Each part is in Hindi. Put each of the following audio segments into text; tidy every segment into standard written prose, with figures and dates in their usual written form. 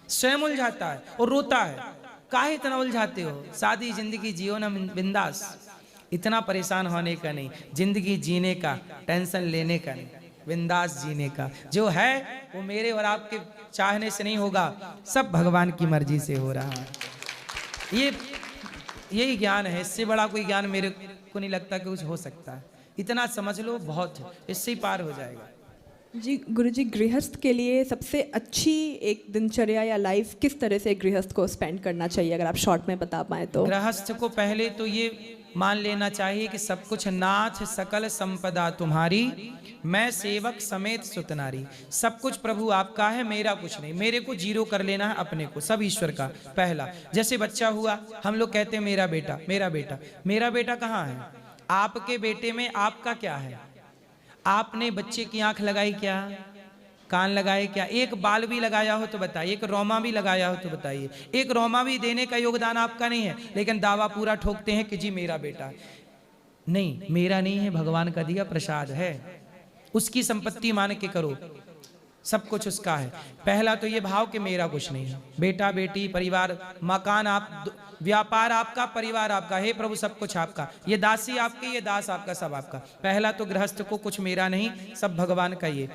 स्वयं उलझाता है और रोता है, काहे इतना उलझाते हो, सादी जिंदगी जियो ना बिंदास। इतना परेशान होने का नहीं, जिंदगी जीने का, टेंशन लेने का नहीं, बिंदास जीने का। जो है वो मेरे और आपके चाहने से नहीं होगा, सब भगवान की मर्जी से हो रहा है। ये यही ज्ञान है, इससे बड़ा कोई ज्ञान मेरे को नहीं लगता कि कुछ हो सकता है। इतना समझ लो बहुत है, इससे ही पार हो जाएगा। जी गुरुजी, गृहस्थ के लिए सबसे अच्छी एक दिनचर्या या लाइफ किस तरह से गृहस्थ को स्पेंड करना चाहिए, अगर आप शॉर्ट में बता पाएं तो? गृहस्थ को पहले तो ये मान लेना चाहिए कि सब कुछ नाथ सकल संपदा तुम्हारी, मैं सेवक समेत सुतनारी। सब कुछ प्रभु आपका है, मेरा कुछ नहीं। मेरे को जीरो कर लेना है अपने को, सब ईश्वर का। पहला, जैसे बच्चा हुआ, हम लोग कहते हैं मेरा बेटा मेरा बेटा। मेरा बेटा कहाँ है? आपके बेटे में आपका क्या है? आपने बच्चे की आंख लगाई क्या? कान लगाए क्या? एक बाल भी लगाया हो तो बताइए, एक रोमा भी लगाया हो तो बताइए। एक रोमा भी देने का योगदान आपका नहीं है, लेकिन दावा पूरा ठोकते हैं कि जी मेरा बेटा है। नहीं, मेरा नहीं है, भगवान का दिया प्रसाद है, उसकी संपत्ति मान के करो, सब कुछ उसका है। पहला तो ये भाव कि मेरा कुछ नहीं है। बेटा बेटी परिवार मकान आप, व्यापार आपका, परिवार आपका, हे प्रभु सब कुछ आपका, ये दासी आपकी, ये दास आपका, सब आपका। पहला तो गृहस्थ को कुछ मेरा नहीं, सब भगवान का। ये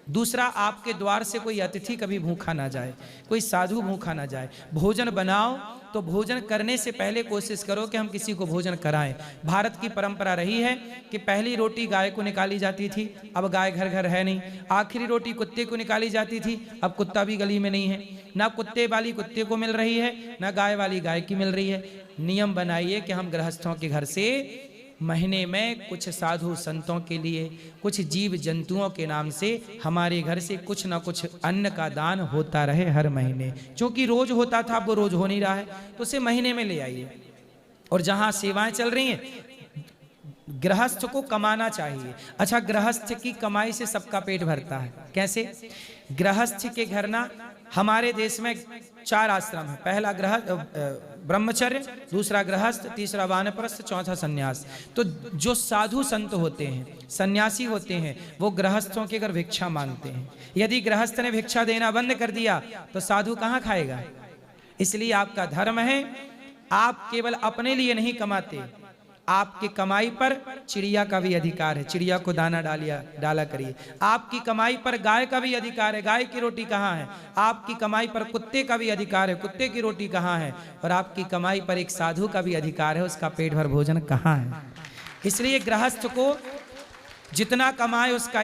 दूसरा, आपके द्वार से कोई अतिथि कभी भूखा ना जाए, कोई साधु भूखा ना जाए। भोजन बनाओ तो भोजन करने से पहले कोशिश करो कि हम किसी को भोजन कराएं। भारत की परंपरा रही है कि पहली रोटी गाय को निकाली जाती थी, अब गाय घर घर है नहीं। आखिरी रोटी कुत्ते को निकाली जाती थी, अब कुत्ता भी गली में नहीं है। ना कुत्ते वाली कुत्ते को मिल रही है, ना गाय वाली गाय की मिल रही है। नियम बनाइए कि हम गृहस्थों के घर से महीने में कुछ साधु संतों के लिए, कुछ जीव जंतुओं के नाम से हमारे घर से कुछ ना कुछ अन्न का दान होता रहे हर महीने। क्योंकि रोज होता था, अब वो रोज हो नहीं रहा है, तो उसे महीने में ले आइए। और जहां सेवाएं चल रही हैं, गृहस्थ को कमाना चाहिए। अच्छा, गृहस्थ की कमाई से सबका पेट भरता है। कैसे? गृहस्थ के घर ना, हमारे देश में 4 आश्रम है। पहला ब्रह्मचर्य, दूसरा गृहस्थ, तीसरा वानप्रस्थ, चौथा सन्यास। तो जो साधु संत होते हैं, सन्यासी होते हैं, वो गृहस्थों के घर भिक्षा मांगते हैं। यदि गृहस्थ ने भिक्षा देना बंद कर दिया तो साधु कहाँ खाएगा? इसलिए आपका धर्म है, आप केवल अपने लिए नहीं कमाते, आपकी कमाई पर चिड़िया का भी अधिकार है, चिड़िया को दाना डाला करिए। आपकी कमाई पर गाय का भी अधिकार है, गाय की रोटी कहाँ है? आपकी कमाई पर कुत्ते का भी अधिकार है, कुत्ते की रोटी कहाँ है? और आपकी कमाई पर एक साधु का भी अधिकार है, उसका पेट भर भोजन कहाँ है? इसलिए गृहस्थ को जितना कमाए उसका